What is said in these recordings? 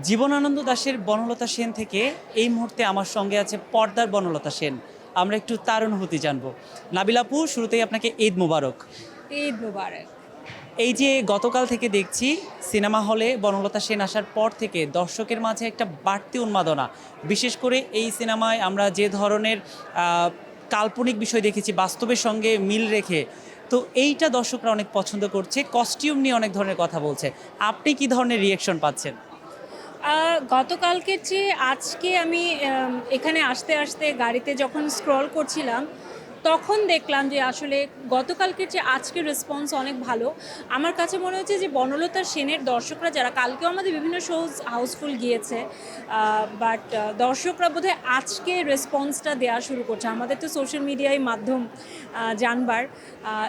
জীবনানন্দ দাশের বনলতা সেন থেকে এই মুহূর্তে আমার সঙ্গে আছে পর্দার বনলতা সেন। আমরা একটু তার অনুভূতি জানবো। নাবিল আপু, শুরুতেই আপনাকে ঈদ মোবারক। ঈদ মুবারক। এই যে গতকাল থেকে দেখছি সিনেমা হলে বনলতা সেন আসার পর থেকে দর্শকের মাঝে একটা বাড়তি উন্মাদনা, বিশেষ করে এই সিনেমায় আমরা যে ধরনের কাল্পনিক বিষয় দেখেছি বাস্তবের সঙ্গে মিল রেখে, তো এইটা দর্শকরা অনেক পছন্দ করছে, কস্টিউম নিয়ে অনেক ধরনের কথা বলছে। আপনি কি ধরনের রিয়েকশন পাচ্ছেন? গতকালকের চেয়ে আজকে আমি এখানে আসতে আসতে গাড়িতে যখন স্ক্রল করছিলাম তখন দেখলাম যে আসলে গতকালকের চেয়ে আজকের রেসপন্স অনেক ভালো। আমার কাছে মনে হচ্ছে যে বনলতা সেনের দর্শকরা যারা কালকেও আমাদের বিভিন্ন শোজ হাউসফুল গিয়েছে, বাট দর্শকরা বোধহয় আজকে রেসপন্সটা দেওয়া শুরু করছে। আমাদের তো সোশ্যাল মিডিয়ায় মাধ্যম জানবার,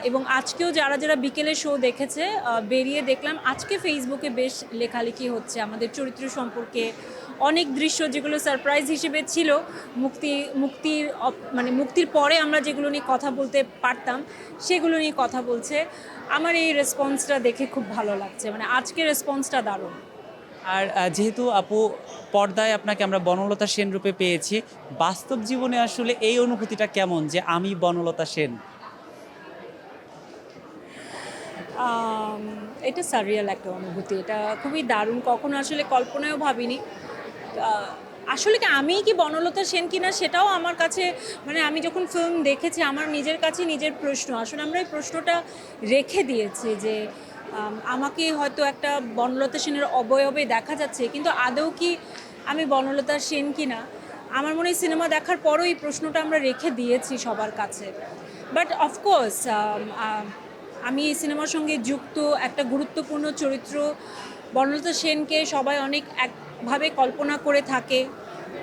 এবং আজকেও যারা যারা বিকেলে শো দেখেছে বেরিয়ে দেখলাম আজকে ফেসবুকে বেশ লেখালেখি হচ্ছে আমাদের চরিত্র সম্পর্কে। অনেক দৃশ্য যেগুলো সারপ্রাইজ হিসেবে ছিল, মুক্তির পরে আমরা যেগুলো নিয়ে কথা বলতে পারতাম সেগুলো নিয়ে কথা বলছে। আমার এই রেসপন্সটা দেখে খুব ভালো লাগছে, মানে আজকের রেসপন্সটা দারুণ। আর যেহেতু আপু পর্দায় আপনাকে আমরা বনলতা সেন রূপে পেয়েছি, বাস্তব জীবনে আসলে এই অনুভূতিটা কেমন যে আমি বনলতা সেন? এটা সারিয়াল একটা অনুভূতি, এটা খুবই দারুণ, কখনো আসলে কল্পনায়ও ভাবিনি। আসলে কি আমি কি বনলতা সেন কিনা সেটাও আমার কাছে, মানে আমি যখন ফিল্ম দেখেছি আমার নিজের কাছে নিজের প্রশ্ন, আসলে আমরা এই প্রশ্নটা রেখে দিয়েছি যে আমাকে হয়তো একটা বনলতা সেনের অবয়বে দেখা যাচ্ছে, কিন্তু আদৌ কি আমি বনলতা সেন কিনা। আমার মনে হয় সিনেমা দেখার পরও এই প্রশ্নটা আমরা রেখে দিয়েছি সবার কাছে। বাট অফকোর্স আমি এই সিনেমার সঙ্গে যুক্ত একটা গুরুত্বপূর্ণ চরিত্র বনলতা সেনকে সবাই অনেক একভাবে কল্পনা করে থাকে।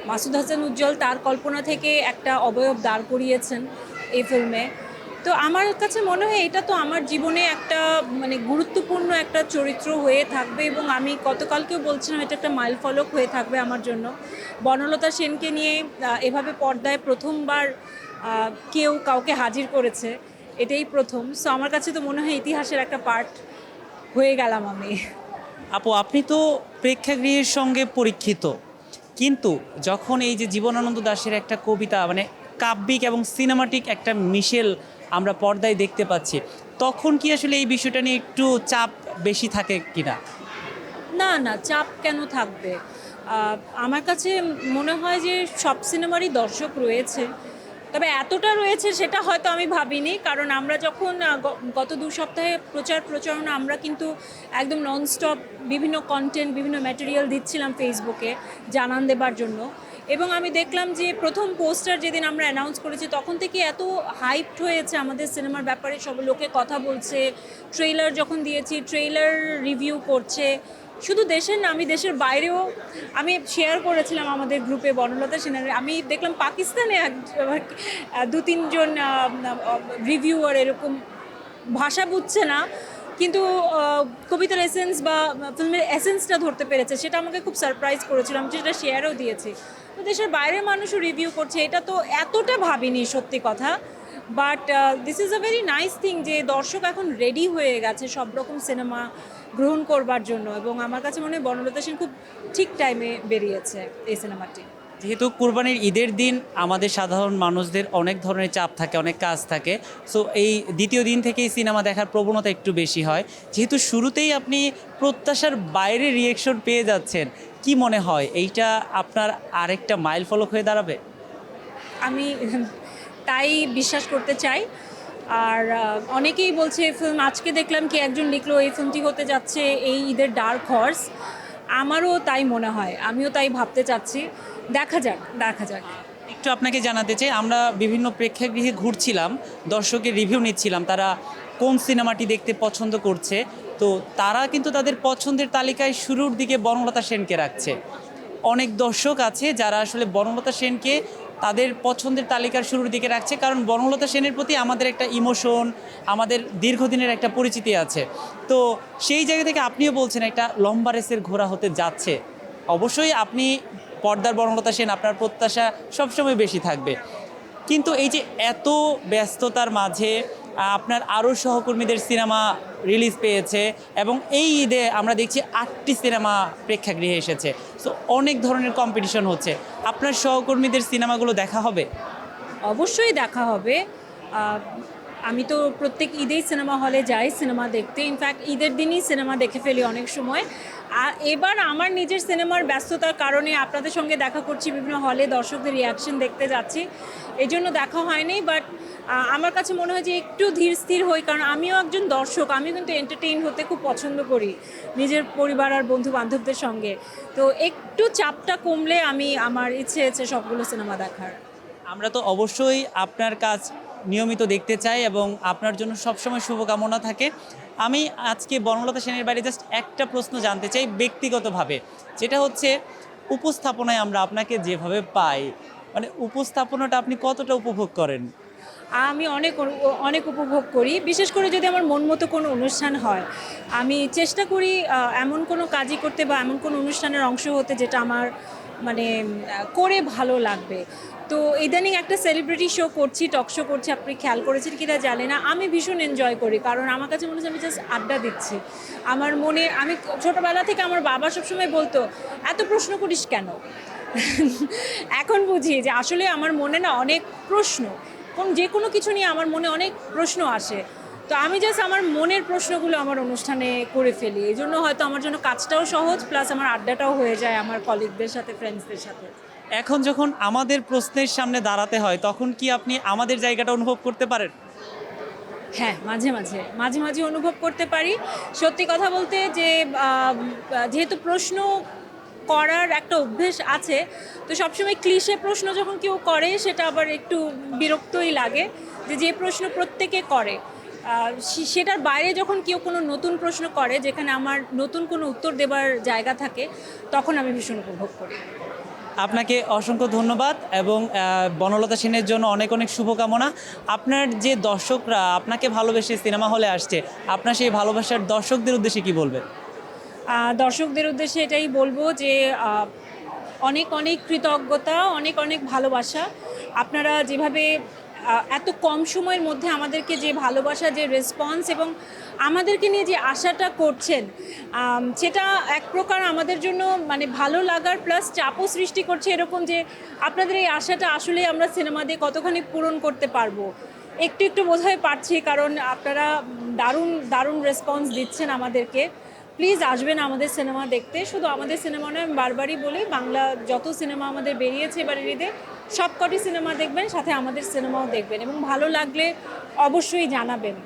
মাসুদ হাসান উজ্জ্বল তার কল্পনা থেকে একটা অবয়ব দাঁড় করিয়েছেন এই ফিল্মে। তো আমার কাছে মনে হয় এটা তো আমার জীবনে একটা মানে গুরুত্বপূর্ণ একটা চরিত্র হয়ে থাকবে, এবং আমি গতকালকেও বলছিলাম এটা একটা মাইলফলক হয়ে থাকবে আমার জন্য। বনলতা সেনকে নিয়ে এভাবে পর্দায় প্রথমবার কেউ কাউকে হাজির করেছে, এটাই প্রথম। সো আমার কাছে তো মনে হয় ইতিহাসের একটা পার্ট হয়ে গেলাম আমি। আপু, আপনি তো প্রেক্ষাগৃহের সঙ্গে পরীক্ষিত, কিন্তু যখন এই যে জীবনানন্দ দাশের একটা কবিতা, মানে কাব্যিক এবং সিনেমাটিক একটা মিশেল আমরা পর্দায় দেখতে পাচ্ছি, তখন কি আসলে এই বিষয়টা নিয়ে একটু চাপ বেশি থাকে কিনা? না না, চাপ কেন থাকবে? আমার কাছে মনে হয় যে সব সিনেমারই দর্শক রয়েছে, তবে এতটা রয়েছে সেটা হয়তো আমি ভাবিনি। কারণ আমরা যখন গত 2 সপ্তাহে প্রচারণা আমরা কিন্তু একদম ননস্টপ বিভিন্ন কন্টেন্ট বিভিন্ন ম্যাটেরিয়াল দিচ্ছিলাম ফেসবুকে জানান দেবার জন্য। এবং আমি দেখলাম যে প্রথম পোস্টার যেদিন আমরা অ্যানাউন্স করেছি তখন থেকে এত হাইপড হয়েছে আমাদের সিনেমার ব্যাপারে, সব লোকে কথা বলছে। ট্রেইলার যখন দিয়েছি ট্রেইলার রিভিউ করছে, শুধু দেশের না, আমি দেশের বাইরেও আমি শেয়ার করেছিলাম আমাদের গ্রুপে বনলতা সেনের। আমি দেখলাম পাকিস্তানে 2-3 জন রিভিউয়ার এরকম ভাষা বুঝছে না, কিন্তু কবিতার এসেন্স বা ফিল্মের এসেন্সটা ধরতে পেরেছে, সেটা আমাকে খুব সারপ্রাইজ করেছিল। আমি সেটা শেয়ারও দিয়েছি। তো দেশের বাইরের মানুষও রিভিউ করছে, এটা তো এতটা ভাবিনি সত্যি কথা। But this is a very nice thing যে দর্শক এখন রেডি হয়ে গেছে সব রকম সিনেমা গ্রহণ করবার জন্য, এবং আমার কাছে মনে হয় বনলতা সেন খুব ঠিক টাইমে বেরিয়েছে এই সিনেমাটি। যেহেতু কুরবানির ঈদের দিন আমাদের সাধারণ মানুষদের অনেক ধরনের চাপ থাকে, অনেক কাজ থাকে, সো এই দ্বিতীয় দিন থেকেই সিনেমা দেখার প্রবণতা একটু বেশি হয়। যেহেতু শুরুতেই আপনি প্রত্যাশার বাইরে রিয়েকশন পেয়ে যাচ্ছেন, কি মনে হয় এইটা আপনার আরেকটা মাইল ফলক হয়ে দাঁড়াবে? আমি তাই বিশ্বাস করতে চাই। আর অনেকেই বলছে এই ফিল্ম, আজকে দেখলাম কি একজন লিখলো এই ফিল্মটি হতে যাচ্ছে এই ঈদের ডার্ক হর্স। আমারও তাই মনে হয়, আমিও তাই ভাবতে চাচ্ছি। দেখা যাক, দেখা যাক। একটু আপনাকে জানাতে চাই, আমরা বিভিন্ন প্রেক্ষাগৃহে ঘুরছিলাম, দর্শকের রিভিউ নিচ্ছিলাম, তারা কোন সিনেমাটি দেখতে পছন্দ করছে। তো তারা কিন্তু তাদের পছন্দের তালিকায় শুরুর দিকে বনলতা সেনকে রাখছে। অনেক দর্শক আছে যারা আসলে বনলতা সেনকে তাদের পছন্দের তালিকার শুরুর দিকে রাখছে, কারণ বনলতা সেনের প্রতি আমাদের একটা ইমোশন, আমাদের দীর্ঘদিনের একটা পরিচিতি আছে। তো সেই জায়গা থেকে আপনিও বলছেন একটা লম্বা রেসের ঘোড়া হতে যাচ্ছে। অবশ্যই আপনি পর্দার বনলতা সেন, আপনার প্রত্যাশা সবসময় বেশি থাকবে, কিন্তু এই যে এত ব্যস্ততার মাঝে আপনার আরও সহকর্মীদের সিনেমা রিলিজ পেয়েছে এবং এই ঈদে আমরা দেখছি 8টি সিনেমা প্রেক্ষাগৃহে এসেছে। সো অনেক ধরনের কম্পিটিশন হচ্ছে, আপনার সহকর্মীদের সিনেমাগুলো দেখা হবে? অবশ্যই দেখা হবে। আমি তো প্রত্যেক ঈদেই সিনেমা হলে যাই সিনেমা দেখতে, ইনফ্যাক্ট ঈদের দিনই সিনেমা দেখে ফেলি অনেক সময়। আর এবার আমার নিজের সিনেমার ব্যস্ততার কারণে আপনাদের সঙ্গে দেখা করছি, বিভিন্ন হলে দর্শকদের রিয়াকশন দেখতে যাচ্ছি, এই জন্য দেখা হয়নি। বাট আমার কাছে মনে হয় যে একটু ধীর স্থির হই, কারণ আমিও একজন দর্শক, আমি কিন্তু এন্টারটেইন হতে খুব পছন্দ করি নিজের পরিবার আর বন্ধু বান্ধবদের সঙ্গে। তো একটু চাপটা কমলে আমি আমার ইচ্ছে আছে সবগুলো সিনেমা দেখার। আমরা তো অবশ্যই আপনার কাজ নিয়মিত দেখতে চাই এবং আপনার জন্য সবসময় শুভকামনা থাকে। আমি আজকে বনলতা সেনের বাড়ি জাস্ট একটা প্রশ্ন জানতে চাই ব্যক্তিগতভাবে, যেটা হচ্ছে উপস্থাপনায় আমরা আপনাকে যেভাবে পাই, মানে উপস্থাপনাটা আপনি কতটা উপভোগ করেন? আমি অনেক উপভোগ করি, বিশেষ করে যদি আমার মন মতো কোনো অনুষ্ঠান হয়। আমি চেষ্টা করি এমন কোনো কাজই করতে বা এমন কোনো অনুষ্ঠানের অংশ হতে যেটা আমার মানে করে ভালো লাগবে। তো ইদানিং একটা সেলিব্রিটি শো করছি, টক শো করছি, আপনি খেয়াল করেছেন কিনা জানি না, আমি ভীষণ এনজয় করি, কারণ আমার কাছে মনে হচ্ছে আমি জাস্ট আড্ডা দিচ্ছি। আমার মনে, আমি ছোটোবেলা থেকে আমার বাবা সবসময় বলতো এত প্রশ্ন করিস কেন। এখন বুঝি যে আসলে আমার মনে না অনেক প্রশ্ন, যে কোনো কিছু নিয়ে আমার মনে অনেক প্রশ্ন আসে। তো আমি জাস্ট আমার মনের প্রশ্নগুলো আমার অনুষ্ঠানে করে ফেলি, এই জন্য হয়তো আমার জন্য কাজটাও সহজ, প্লাস আমার আড্ডাটাও হয়ে যায় আমার কলিগদের সাথে, ফ্রেন্ডসদের সাথে। এখন যখন আমাদের প্রশ্নের সামনে দাঁড়াতে হয় তখন কি আপনি আমাদের জায়গাটা অনুভব করতে পারেন? হ্যাঁ, মাঝে মাঝে অনুভব করতে পারি। সত্যি কথা বলতে যে যেহেতু প্রশ্ন করার একটা অভ্যেস আছে, তো সবসময় ক্লিশে প্রশ্ন যখন কেউ করে সেটা আবার একটু বিরক্তই লাগে, যে প্রশ্ন প্রত্যেকে করে সেটার বাইরে যখন কেউ কোনো নতুন প্রশ্ন করে যেখানে আমার নতুন কোনো উত্তর দেবার জায়গা থাকে, তখন আমি ভীষণ উপভোগ করি। আপনাকে অসংখ্য ধন্যবাদ এবং বনলতা সেনের জন্য অনেক অনেক শুভকামনা। আপনার যে দর্শকরা আপনাকে ভালোবেসে সিনেমা হলে আসছে, আপনার সেই ভালোবাসার দর্শকদের উদ্দেশ্যে কি বলবেন? দর্শকদের উদ্দেশ্যে এটাই বলবো যে অনেক অনেক কৃতজ্ঞতা, অনেক অনেক ভালোবাসা। আপনারা যেভাবে এত কম সময়ের মধ্যে আমাদেরকে যে ভালোবাসা, যে রেসপন্স এবং আমাদেরকে নিয়ে যে আশাটা করছেন, সেটা এক প্রকার আমাদের জন্য মানে ভালো লাগার প্লাস চাপও সৃষ্টি করছে, এরকম যে আপনাদের এই আশাটা আসলে আমরা সিনেমা দিয়ে কতখানি পূরণ করতে পারবো একটু একটু বোধহয় পারছি, কারণ আপনারা দারুণ দারুণ রেসপন্স দিচ্ছেন আমাদেরকে। প্লিজ আসবেন আমাদের সিনেমা দেখতে। শুধু আমাদের সিনেমা নয়, আমি বারবারই বলি, বাংলা যত সিনেমা আমাদের বেরিয়েছে এবারের ঈদে সবকটি সিনেমা দেখবেন, সাথে আমাদের সিনেমাও দেখবেন এবং ভালো লাগলে অবশ্যই জানাবেন,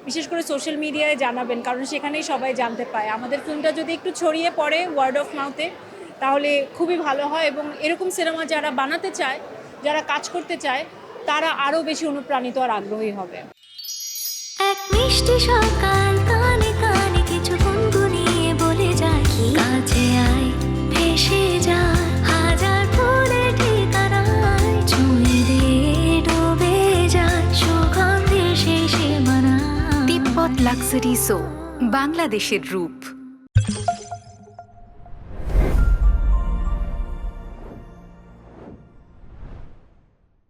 বিশেষ করে সোশ্যাল মিডিয়ায় জানাবেন, কারণ সেখানেই সবাই জানতে পায়। আমাদের ফিল্মটা যদি একটু ছড়িয়ে পড়ে ওয়ার্ড অফ মাউথে, তাহলে খুবই ভালো হয় এবং এরকম সিনেমা যারা বানাতে চায়, যারা কাজ করতে চায়, তারা আরও বেশি অনুপ্রাণিত আর আগ্রহী হবে। এক মিষ্টি সকাল, কানে কানে কিছু গুনগুনিয়ে বলে যায়, কাছে আয় ভেসে যায় হাজার ফুলের ঠিকানায়, ছুঁয়ে দিয়ে ডুবে যায় সুগন্ধে সেই সীমানায়। তিব্বত লাক্সারি সো, বাংলাদেশের রূপ।